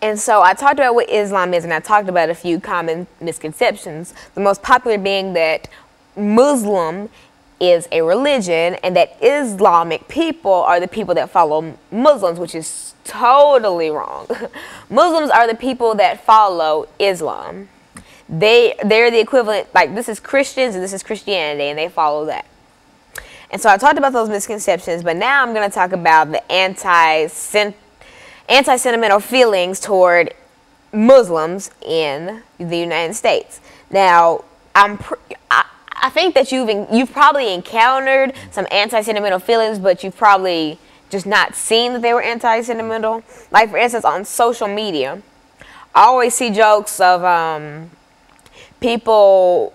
And so I talked about what Islam is, and I talked about a few common misconceptions. The most popular being that Muslim is a religion and that Islamic people are the people that follow Muslims, which is totally wrong. Muslims are the people that follow Islam. They're the equivalent, like this is Christians and this is Christianity, and they follow that. And so I talked about those misconceptions, but now I'm going to talk about the anti-sentimental feelings toward Muslims in the United States. Now, I think that you've probably encountered some anti-sentimental feelings, but you've probably just not seen that they were anti-sentimental. Like, for instance, on social media, I always see jokes of people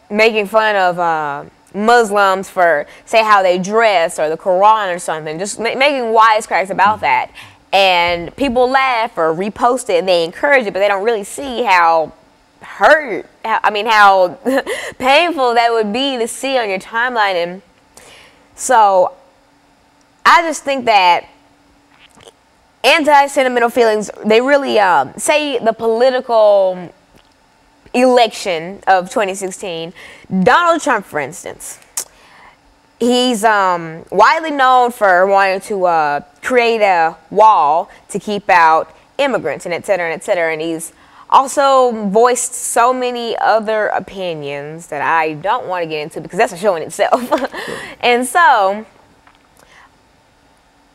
making fun of Muslims for, say, how they dress or the Quran or something, just making wisecracks about that. And people laugh or repost it and they encourage it, but they don't really see how how painful that would be to see on your timeline. And so I just think that anti-sentimental feelings, they really, say the political election of 2016, Donald Trump, for instance, he's widely known for wanting to create a wall to keep out immigrants and et cetera, and he's also voiced so many other opinions that I don't want to get into because that's a show in itself. And so,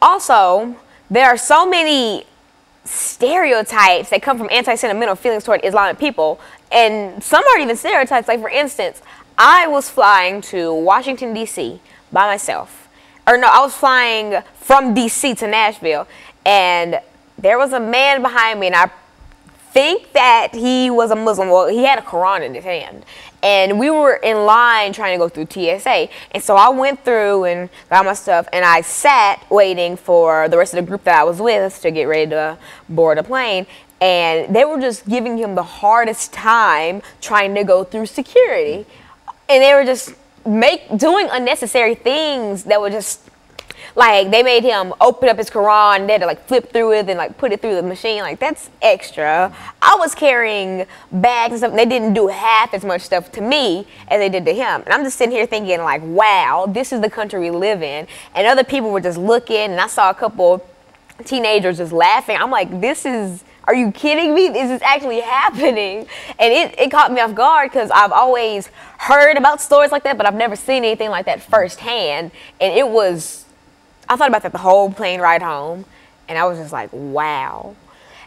also, there are so many stereotypes that come from anti-sentimental feelings toward Islamic people, and some aren't even stereotypes. Like, for instance, I was flying to Washington, D.C. by myself. Or no, I was flying from D.C. to Nashville, and there was a man behind me, and I think that he was a Muslim. Well, he had a Quran in his hand, and we were in line trying to go through TSA, and so I went through and got my stuff, and I sat waiting for the rest of the group that I was with to get ready to board a plane, and they were just giving him the hardest time trying to go through security, and they were just doing unnecessary things that were just, like, they made him open up his Quran and they had to, like, flip through it and, like, put it through the machine. Like, that's extra. I was carrying bags and stuff, and they didn't do half as much stuff to me as they did to him. And I'm just sitting here thinking, like, wow, this is the country we live in. And other people were just looking, and I saw a couple teenagers just laughing. I'm like, are you kidding me? This is actually happening. And it caught me off guard because I've always heard about stories like that, but I've never seen anything like that firsthand. And I thought about that the whole plane ride home, and I was just like, wow.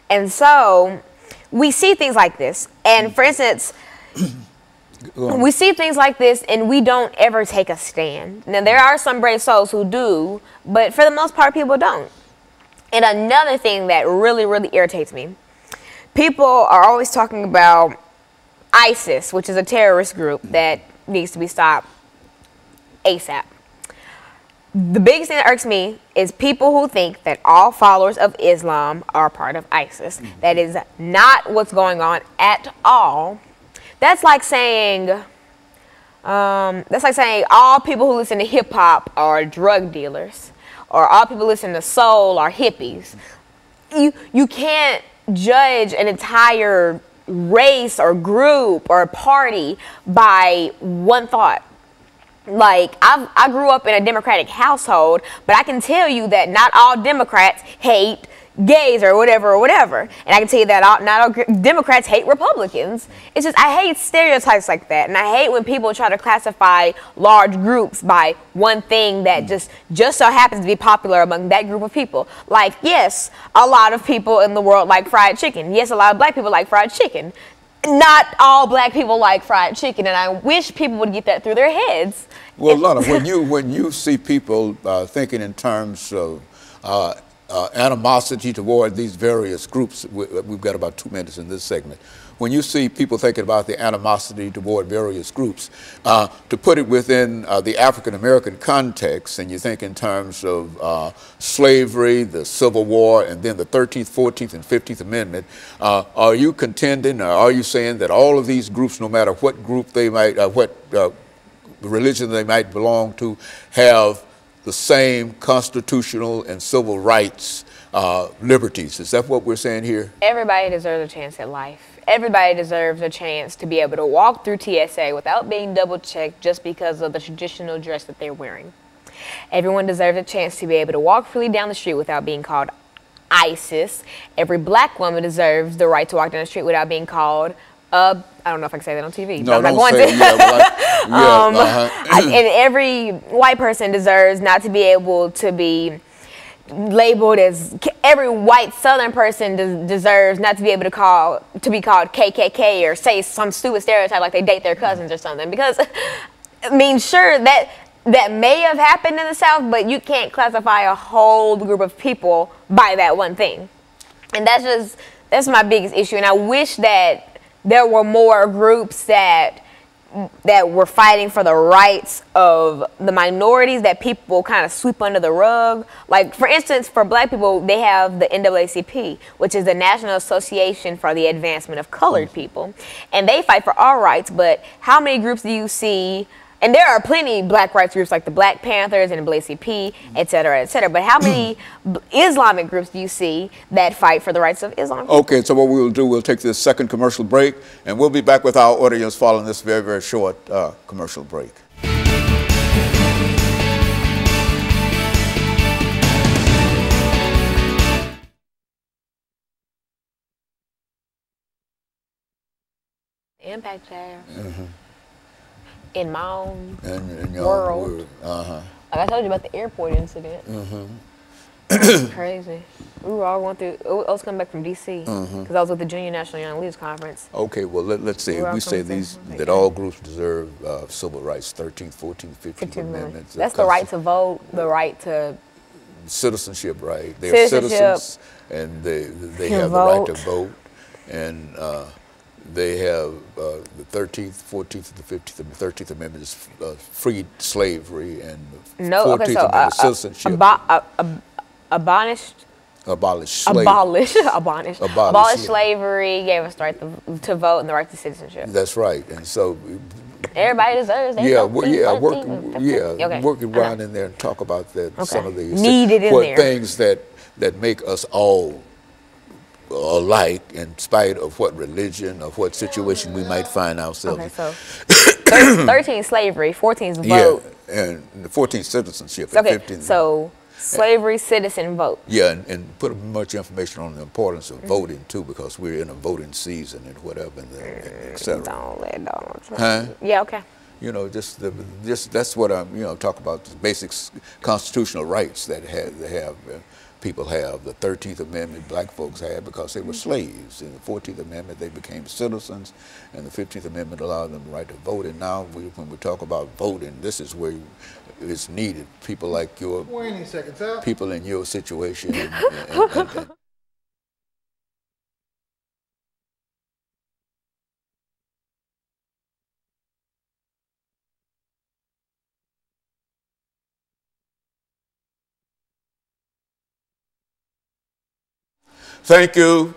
And so we see things like this. And for instance, we see things like this and we don't ever take a stand. Now, there are some brave souls who do, but for the most part, people don't. And another thing that really, really irritates me, people are always talking about ISIS, which is a terrorist group that needs to be stopped ASAP. The biggest thing that irks me is people who think that all followers of Islam are part of ISIS. That is not what's going on at all. That's like saying all people who listen to hip hop are drug dealers, or all people who listen to soul are hippies. You can't judge an entire race or group or party by one thought. Like, I grew up in a Democratic household, but I can tell you that not all Democrats hate gays or whatever. And I can tell you that not all Democrats hate Republicans. It's just, I hate stereotypes like that. And I hate when people try to classify large groups by one thing that just so happens to be popular among that group of people. Like, yes, a lot of people in the world like fried chicken. Yes, a lot of black people like fried chicken. Not all black people like fried chicken, and I wish people would get that through their heads. Well, Lana, when you see people thinking in terms of animosity toward these various groups, we've got about 2 minutes in this segment. When you see people thinking about the animosity toward various groups, to put it within the African-American context, and you think in terms of slavery, the Civil War, and then the 13th, 14th, and 15th Amendment, are you contending, or are you saying that all of these groups, no matter what group they might, what religion they might belong to, have the same constitutional and civil rights liberties. Is that what we're saying here? Everybody deserves a chance at life. Everybody deserves a chance to be able to walk through TSA without being double-checked just because of the traditional dress that they're wearing. Everyone deserves a chance to be able to walk freely down the street without being called ISIS. Every black woman deserves the right to walk down the street without being called I don't know if I can say that on TV. No, but I'm don't not say going to. And And every white person deserves not to be able to be labeled as, every white Southern person deserves not to be able to be called KKK or say some stupid stereotype like they date their cousins or something. Because, I mean, sure, that may have happened in the South, but you can't classify a whole group of people by that one thing. And that's my biggest issue. And I wish that there were more groups that were fighting for the rights of the minorities that people kind of sweep under the rug. Like, for instance, for black people, they have the NAACP, which is the National Association for the Advancement of Colored People. And they fight for our rights, but how many groups do you see? And there are plenty of black rights groups like the Black Panthers and the NAACP, et cetera, et cetera. But how many Islamic groups do you see that fight for the rights of Islam? Okay, so what we'll do, we'll take this second commercial break, and we'll be back with our audience following this very, very short commercial break. Impact tariffs. In my own in your world. Like I told you about the airport incident. It's crazy. We were all going through. I was coming back from D.C. because I was with the Junior National Young Leaders Conference. Okay, well, let's see. We say that all groups deserve civil rights, 13th, 14th, 15th Amendments. That's the right to vote, the right to citizenship, right? They are citizens, and they have the right to vote, and they have the 13th, 14th, and the 15th. The 13th Amendment is freed slavery, and the 14th Amendment is citizenship. Abolish slavery, gave us the right to vote and the right to citizenship. That's right, and so everybody deserves that. Work around in there and talk about that. Some of the things that make us all alike in spite of what religion or what situation we might find ourselves in. Okay, so 13 slavery, 14 vote. Yeah, and the 14th citizenship. Okay, 15th. so slavery, citizen, vote. Yeah, and put much information on the importance of voting too, because we're in a voting season and whatever, and et cetera. Don't let Donald Trump. Huh? Yeah, okay. You know, just that's what I'm, talk about, the basic constitutional rights that people have. The 13th Amendment black folks had because they were slaves. In the 14th Amendment, they became citizens, and the 15th Amendment allowed them the right to vote. And now, when we talk about voting, this is where it's needed. People like your, people in your situation. And thank you,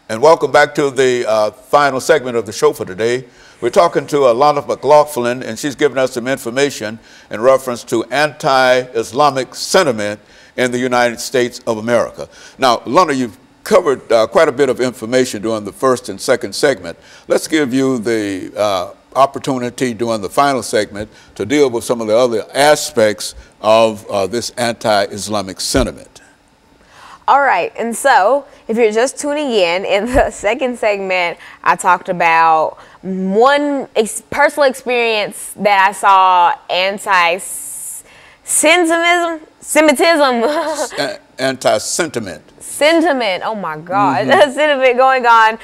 and welcome back to the final segment of the show for today. We're talking to Alana McLaughlin, and she's giving us some information in reference to anti-Islamic sentiment in the United States of America. Now, Alana, you've covered quite a bit of information during the first and second segment. Let's give you the opportunity during the final segment to deal with some of the other aspects of this anti-Islamic sentiment. All right, and so if you're just tuning in the second segment, I talked about one personal experience that I saw anti-Semitism. Sentiment, oh my God, sentiment going on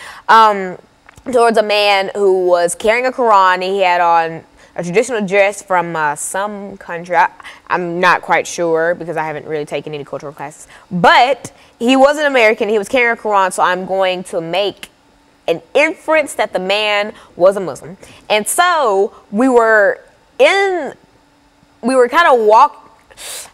towards a man who was carrying a Quran. He had on a traditional dress from some country. I'm not quite sure because I haven't really taken any cultural classes. But he was an American. He was carrying a Quran, so I'm going to make an inference that the man was a Muslim. And so we were kind of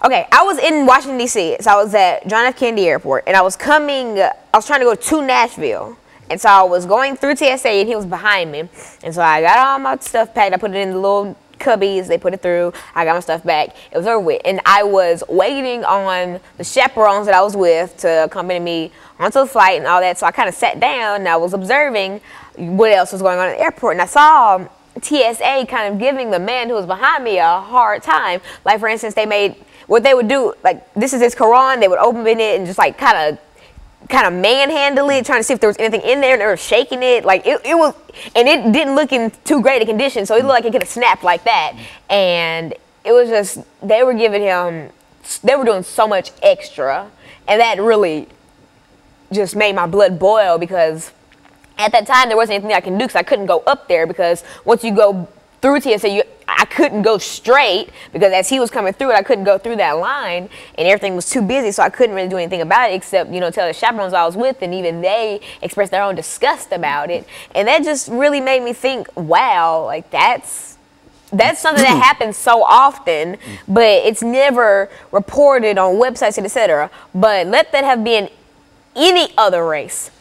okay, I was in Washington, D.C., so I was at John F. Kennedy Airport, and I was trying to go to Nashville. And so I was going through TSA, and he was behind me. And so I got all my stuff packed. I put it in the little cubbies. They put it through. I got my stuff back. It was over with. And I was waiting on the chaperones that I was with to accompany me onto the flight and all that. So I kind of sat down and I was observing what else was going on at the airport. And I saw TSA kind of giving the man who was behind me a hard time. Like, for instance, they made, what they would do, like, this is his Quran. They would open it and just, like, kind of manhandle it, trying to see if there was anything in there, and they were shaking it. Like, it was, and it didn't look in too great a condition, so it looked like it could have snapped like that. And it was just, they were giving him, they were doing so much extra, and that really just made my blood boil, because at that time there wasn't anything I can do, because I couldn't go up there, because once you go through TSA, I couldn't go straight, because as he was coming through it, I couldn't go through that line, and everything was too busy, so I couldn't really do anything about it except, you know, tell the chaperones I was with, and even they expressed their own disgust about it. And that just really made me think, wow, like, that's something that happens so often, but it's never reported on websites, etc. But let that have been any other race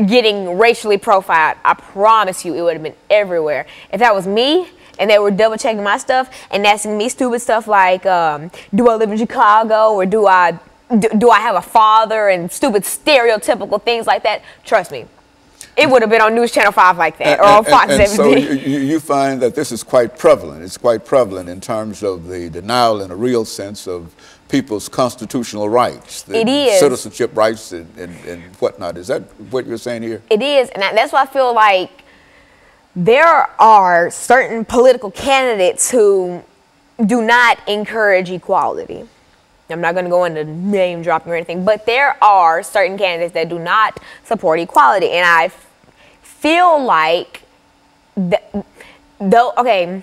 getting racially profiled, I promise you it would have been everywhere. If that was me and they were double checking my stuff and asking me stupid stuff like, do I live in Chicago, or do I have a father, and stupid stereotypical things like that, trust me, it would have been on News Channel 5 like that, or on Fox 17. So you find that this is quite prevalent. It's quite prevalent in terms of the denial in a real sense of people's constitutional rights. It is. Citizenship rights and whatnot. Is that what you're saying here? It is, and that's why I feel like there are certain political candidates who do not encourage equality. I'm not going to go into name dropping or anything, but there are certain candidates that do not support equality, and I feel like, okay,